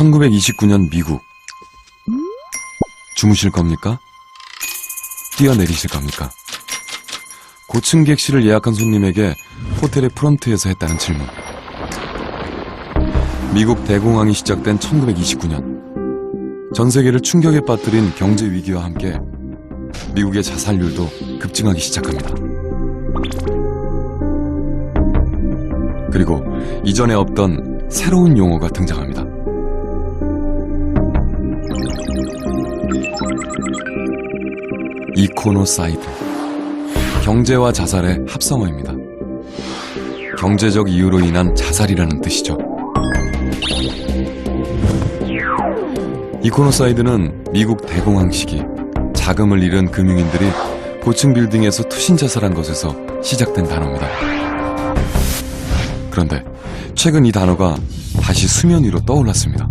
1929년 미국. 주무실 겁니까? 뛰어내리실 겁니까? 고층 객실을 예약한 손님에게 호텔의 프런트에서 했다는 질문. 미국 대공황이 시작된 1929년. 전 세계를 충격에 빠뜨린 경제 위기와 함께 미국의 자살률도 급증하기 시작합니다. 그리고 이전에 없던 새로운 용어가 등장합니다. 이코노사이드. 경제와 자살의 합성어입니다. 경제적 이유로 인한 자살이라는 뜻이죠. 이코노사이드는 미국 대공황 시기 자금을 잃은 금융인들이 고층 빌딩에서 투신 자살한 것에서 시작된 단어입니다. 그런데 최근 이 단어가 다시 수면 위로 떠올랐습니다.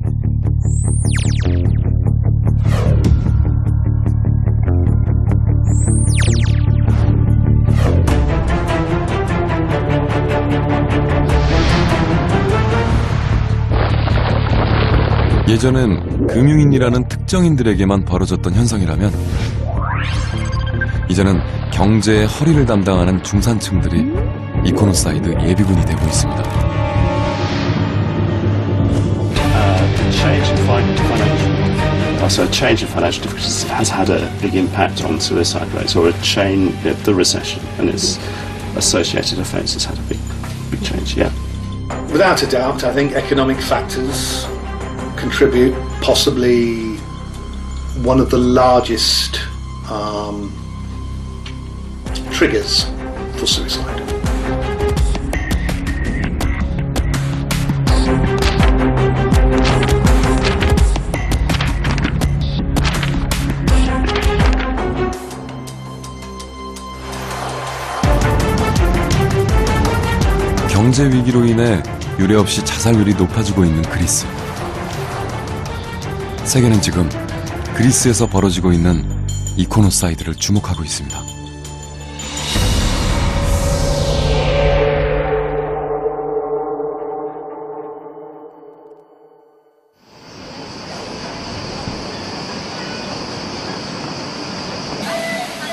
예전엔 금융인이라는 특정인들에게만 벌어졌던 현상이라면 이제는 경제의 허리를 담당하는 중산층들이 이코노사이드 예비군이 되고 있습니다. So a change in financial difficulties has had a big impact on suicide rates, or a chain of the recession and its associated effects has had a big change. Yeah. Without a doubt, I think economic factors contribute, possibly one of the largest triggers for suicide. 경제 위기로 인해 유례없이 자살률이 높아지고 있는 그리스. 세계는 지금 그리스에서 벌어지고 있는 이코노사이드를 주목하고 있습니다.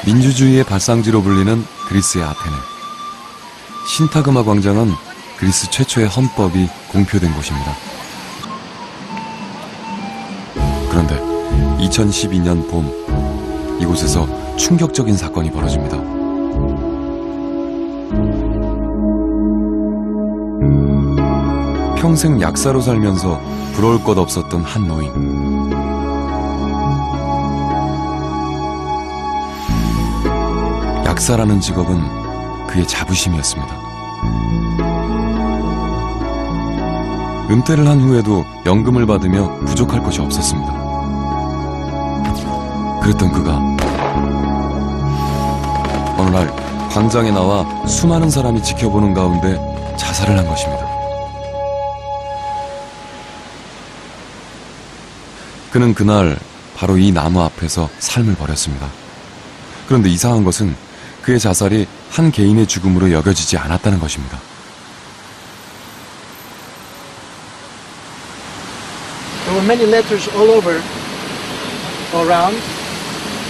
민주주의의 발상지로 불리는 그리스의 아테네. 신타그마 광장은 그리스 최초의 헌법이 공표된 곳입니다. 그런데 2012년 봄, 이곳에서 충격적인 사건이 벌어집니다. 평생 약사로 살면서 부러울 것 없었던 한 노인. 약사라는 직업은 그의 자부심이었습니다. 은퇴를 한 후에도 연금을 받으며 부족할 것이 없었습니다. 그랬던 그가 어느 날 광장에 나와 수많은 사람이 지켜보는 가운데 자살을 한 것입니다. 그는 그날 바로 이 나무 앞에서 삶을 버렸습니다. 그런데 이상한 것은 그의 자살이 한 개인의 죽음으로 여겨지지 않았다는 것입니다. There were many letters all over, around,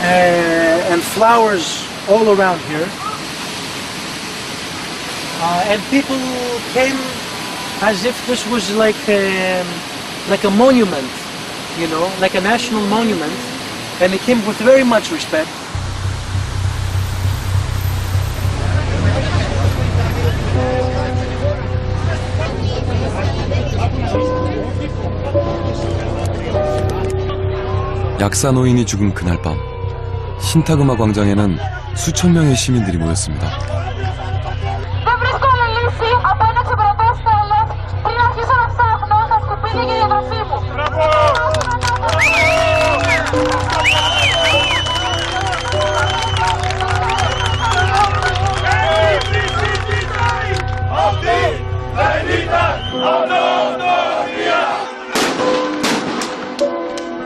and flowers all around here. And people came as if this was like a monument, you know, like a national monument, and they came with very much respect. 약사 노인이 죽은 그날 밤, 신타그마 광장에는 수천 명의 시민들이 모였습니다.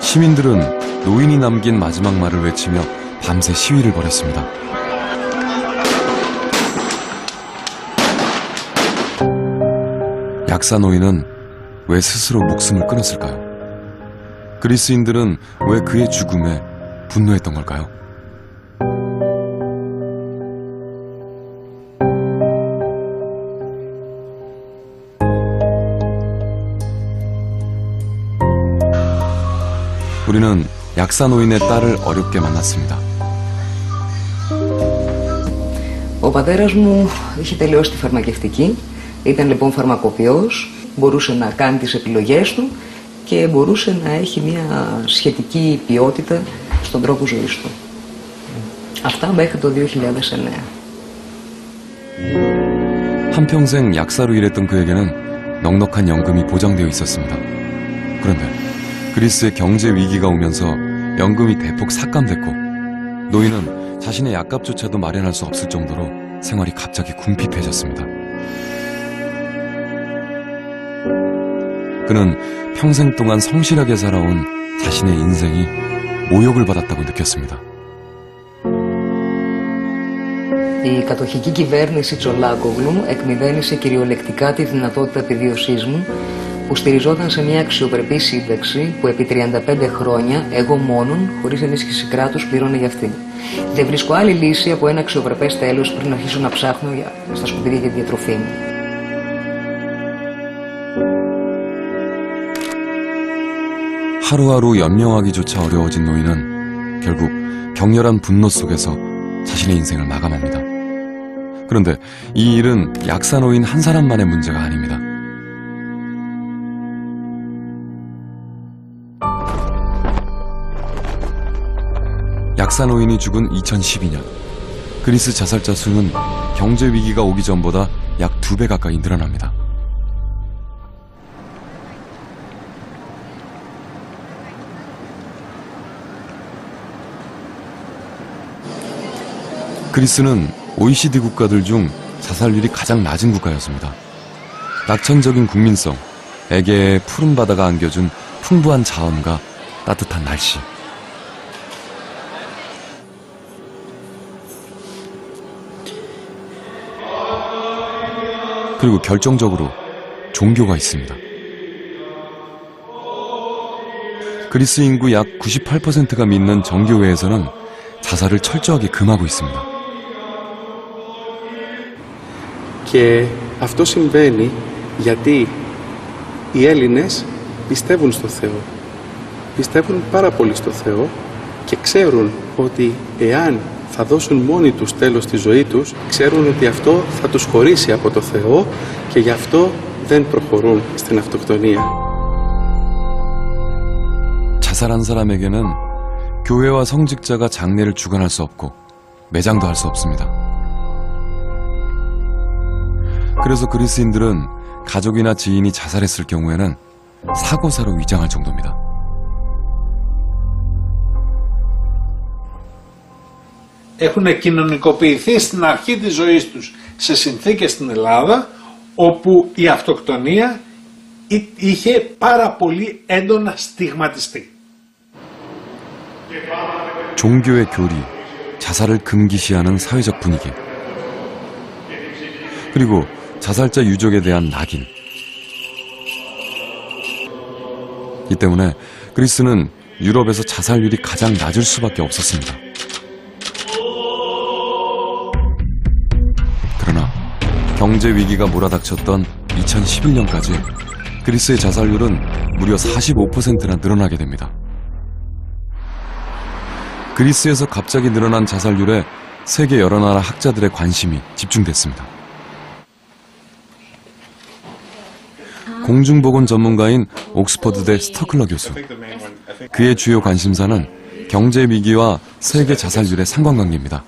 시민들은 노인이 남긴 마지막 말을 외치며 밤새 시위를 벌였습니다. 약사 노인은 왜 스스로 목숨을 끊었을까요? 그리스인들은 왜 그의 죽음에 분노했던 걸까요? 우리는 약사 노인의 딸을 어렵게 만났습니다. Ο πατέρας μου είχε τελειώσει τη φαρμακευτική, ήταν λοιπόν φαρμακοποιός, μπορούσε να κάνει τις επιλογές του και μπορούσε να έχει μια σχετική ποιότητα στον τρόπο ζωής του. Αυτά μέχρι το 2009. 한평생 약사로 일했던 그에게는 넉넉한 연금이 보장되어 있었습니다. 그런데 그리스의 경제 위기가 오면서 연금이 대폭 삭감됐고 노인은 자신의 약값조차도 마련할 수 없을 정도로 생활이 갑자기 궁핍해졌습니다. 그는 평생 동안 성실하게 살아온 자신의 인생이 모욕을 받았다고 느꼈습니다. Η κατοχική κυβέρνηση Τσολάκογλου εκμηδένισε κυριολεκτικά τη δυνατότητα επιβίωσής μου, που στηριζόταν σε μια αξιοπρεπή σύνταξη που επί 35 χρόνια εγώ μόνον, χωρίς ενίσχυση κράτους, πλήρωνα για αυτήν. Δεν βρίσκω άλλη λύση από ένα αξιοπρεπές τέλος πριν αρχίσω να ψάχνω στα σκουπίδια για τη διατροφή μου. 하루하루 연명하기조차 어려워진 노인은 결국 격렬한 분노 속에서 자신의 인생을 마감합니다. 그런데 이 일은 약사 노인 한 사람만의 문제가 아닙니다. 약사 노인이 죽은 2012년 그리스 자살자 수는 경제 위기가 오기 전보다 약 2배 가까이 늘어납니다. 그리스는 OECD 국가들 중 자살률이 가장 낮은 국가였습니다. 낙천적인 국민성, 에게의 푸른 바다가 안겨준 풍부한 자원과 따뜻한 날씨. 그리고 결정적으로 종교가 있습니다. 그리스 인구 약 98%가 믿는 정교회에서는 자살을 철저하게 금하고 있습니다. Και αυτό συμβαίνει γιατί οι Έλληνες πιστεύουν στο Θεό. Πιστεύουν πάρα πολύ στο Θεό και ξέρουν ότι εάν θα δώσουν μόνοι τους τέλος στη ζωή τους, ξέρουν ότι αυτό θα τους χωρίσει από το Θεό και γι' αυτό δεν προχωρούν στην αυτοκτονία. 자살한 사람에게는 교회와 성직자가 장례를 주관할 수 없고 매장도 할 수 없습니다. 그래서 그리스인들은 가족이나 지인이 자살했을 경우에는 사고사로 위장할 정도입니다. Έχουν κοινωνικοποιηθεί στην αρχή της ζωής τους σε συνθήκες στην Ελλάδα όπου η αυτοκτονία είχε πάρα πολύ έντονα στιγματιστεί. 종교의 교리, 자살을 금기시하는 사회적 분위기, 그리고 자살자 유족에 대한 낙인. 이 때문에 그리스는 유럽에서 자살률이 가장 낮을 수밖에 없었습니다. 그러나 경제 위기가 몰아닥쳤던 2011년까지 그리스의 자살률은 무려 45%나 늘어나게 됩니다. 그리스에서 갑자기 늘어난 자살률에 세계 여러 나라 학자들의 관심이 집중됐습니다. 공중보건 전문가인 옥스퍼드대 스터클러 교수. 그의 주요 관심사는 경제 위기와 세계 자살률의 상관관계입니다.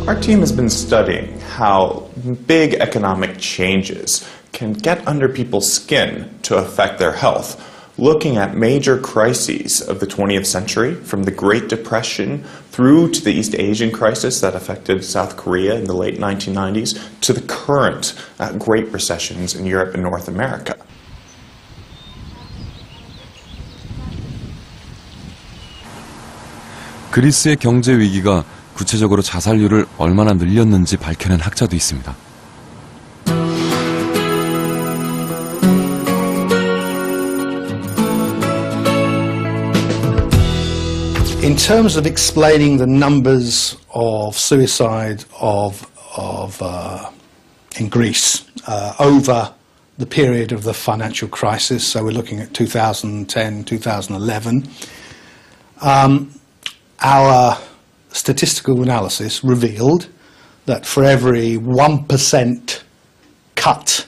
Our team has been studying how big economic changes can get under people's skin to affect their health, looking at major crises of the 20th century, from the Great Depression through to the East Asian crisis that affected South Korea in the late 1990s, to the current Great Recessions in Europe and North America. 그리스의 경제 위기가 구체적으로 자살률을 얼마나 늘렸는지 밝혀낸 학자도 있습니다. In terms of explaining the numbers of suicide in Greece over the period of the financial crisis, so we're looking at 2010, 2011, our statistical analysis revealed that for every 1% cut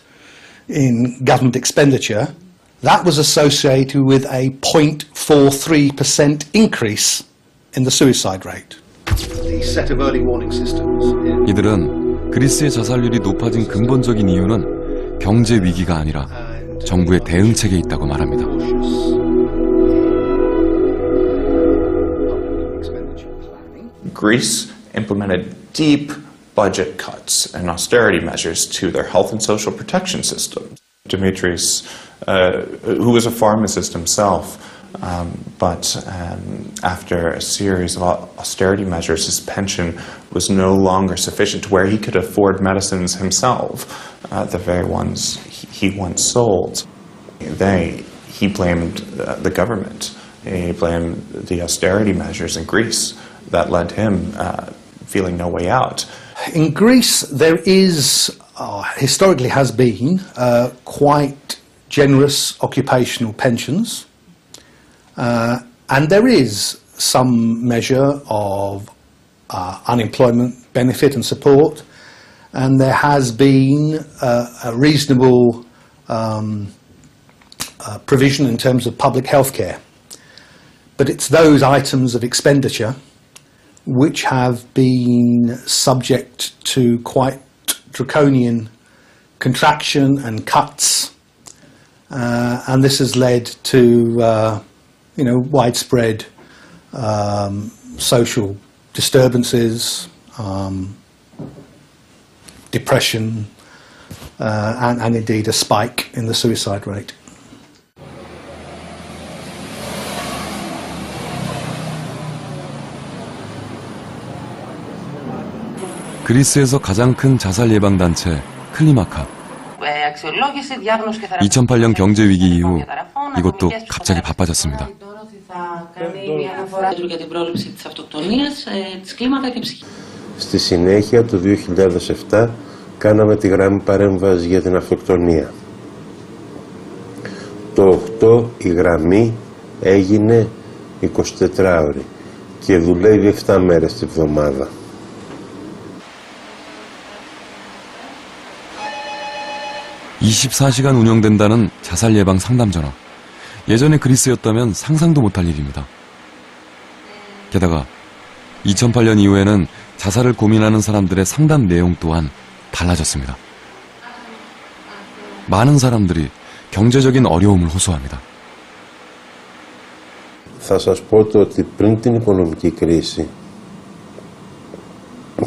in government expenditure, that was associated with a 0.43% increase in the suicide rate. The set of early warning systems. 이들은 그리스의 자살률이 높아진 근본적인 이유는 경제 위기가 아니라 정부의 대응책에 있다고 말합니다. Greece implemented deep budget cuts and austerity measures to their health and social protection system. Dimitris, who was a pharmacist himself, but after a series of austerity measures, his pension was no longer sufficient to where he could afford medicines himself, the very ones he once sold. He blamed the government. He blamed the austerity measures in Greece that led him feeling no way out. In Greece, there is, historically has been, quite generous occupational pensions. And there is some measure of unemployment benefit and support, and there has been a reasonable provision in terms of public health care. But it's those items of expenditure which have been subject to quite draconian contraction and cuts, and this has led to widespread social disturbances, depression, and indeed a spike in the suicide rate. 그리스에서 가장 큰 자살 예방 단체 클리마카. 2008년 경제 위기 이후 이것도 갑자기 바빠졌습니다. Στη συνέχεια το 2007 κάναμε τη γραμμή παρέμβαση για την αυτοκτονία. Το 8 η γραμμή έγινε 24 ώρη και δουλεύει 7 μέρες τη βδομάδα. (24시간) 운영된다는 자살 예방 상담 전화. 예전에 그리스였다면 상상도 못할 일입니다. 게다가 2008년 이후에는 자살을 고민하는 사람들의 상담 내용 또한 달라졌습니다. 많은 사람들이 경제적인 어려움을 호소합니다. Θα σας πω ότι πριν την οικονομική κρίση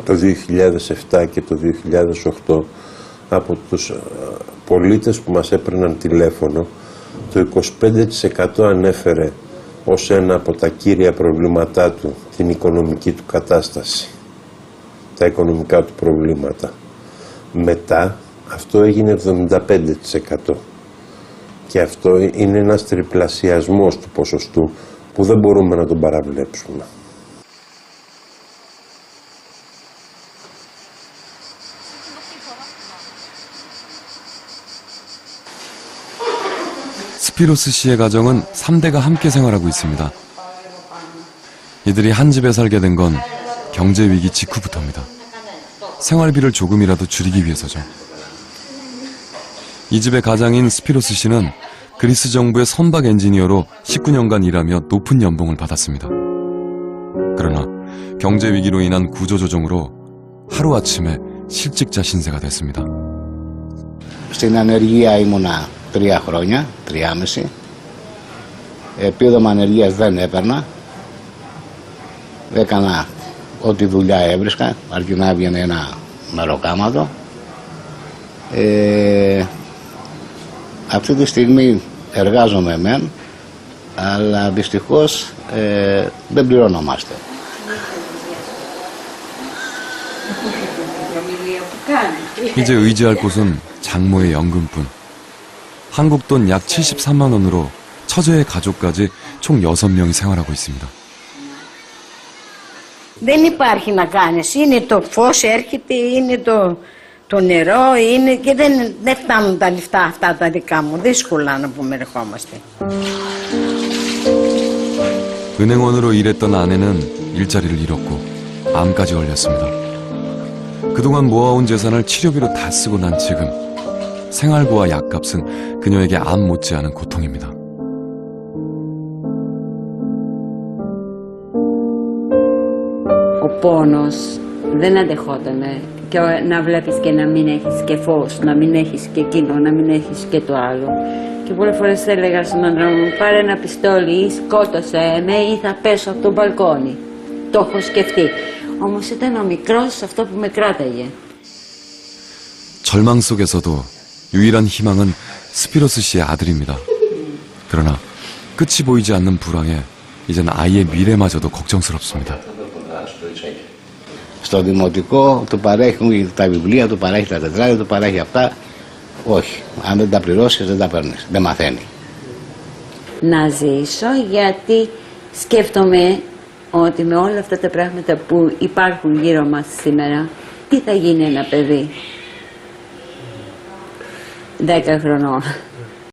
το 2007 και το 2008 από τους πολίτες που μας έπαιρναν τηλέφωνο το 25% ανέφερε ως ένα από τα κύρια προβλήματά του την οικονομική του κατάσταση, τα οικονομικά του προβλήματα. Μετά αυτό έγινε 75% και αυτό είναι ένας τριπλασιασμός του ποσοστού που δεν μπορούμε να τον παραβλέψουμε. 스피로스 씨의 가정은 3대가 함께 생활하고 있습니다. 이들이 한 집에 살게 된 건 경제 위기 직후부터입니다. 생활비를 조금이라도 줄이기 위해서죠. 이 집의 가장인 스피로스 씨는 그리스 정부의 선박 엔지니어로 19년간 일하며 높은 연봉을 받았습니다. 그러나 경제 위기로 인한 구조조정으로 하루아침에 실직자 신세가 됐습니다. Στην ανεργία ήμουνα 3 χρόνια, 3,5. Επίδομα ανεργίας δεν έπαιρνα. Έκανα ό,τι δουλειά έβρισκα, αρκεί να έβγαινε ένα μεροκάματο. Αυτή τη στιγμή εργάζομαι μεν, αλλά δυστυχώς δεν πληρωνόμαστε. 이제 의지할 곳은 장모의 연금뿐. 한국 돈 약 73만 원으로 처제의 가족까지 총 6명이 생활하고 있습니다. Δεν υπάρχει να κάνεις. Είναι το φως έρχεται, είναι το νερό, είναι και δεν φτάνουν τα λεφτά αυτά τα δικά μου. Δύσκολα να πούμε ερχόμαστε. 은행원으로 일했던 아내는 일자리를 잃었고 암까지 걸렸습니다. 그동안 모아온 재산을 치료비로 다 쓰고 난 지금 생활고와 약값은 그녀에게 암 못지않은 고통입니다. Ο πόνος δεν αντεχότανε και να βλέπεις και να μην έχεις και φως, να μην έχεις και εκείνο, να μην έχεις και το άλλο. Και πολλές φορές έλεγα στον άντρα μου, πάρε ένα πιστόλι ή σκότωσε με ή θα πέσω από το μπαλκόνι. Το έχω σκεφτεί. Όμως ήταν ο μικρός αυτό που με κράταγε. 절망 속에서도 유일한 희망은 스피로스 씨의 아들입니다. 그러나 끝이 보이지 않는 불황에 이젠 아이의 미래마저도 걱정스럽습니다. Στο δημοτικό του παρέχουν τα βιβλία, του παρέχει τα τετράδια, του παρέχει αυτά. Όχι, αν δεν τα πληρώσεις δεν τα παίρνεις, δεν μαθαίνει. Να ζήσω γιατί σκέφτομαι ότι με όλα αυτά τα πράγματα που υπάρχουν γύρω μας σήμερα, τι θα γίνει ένα παιδί 10 χρονών.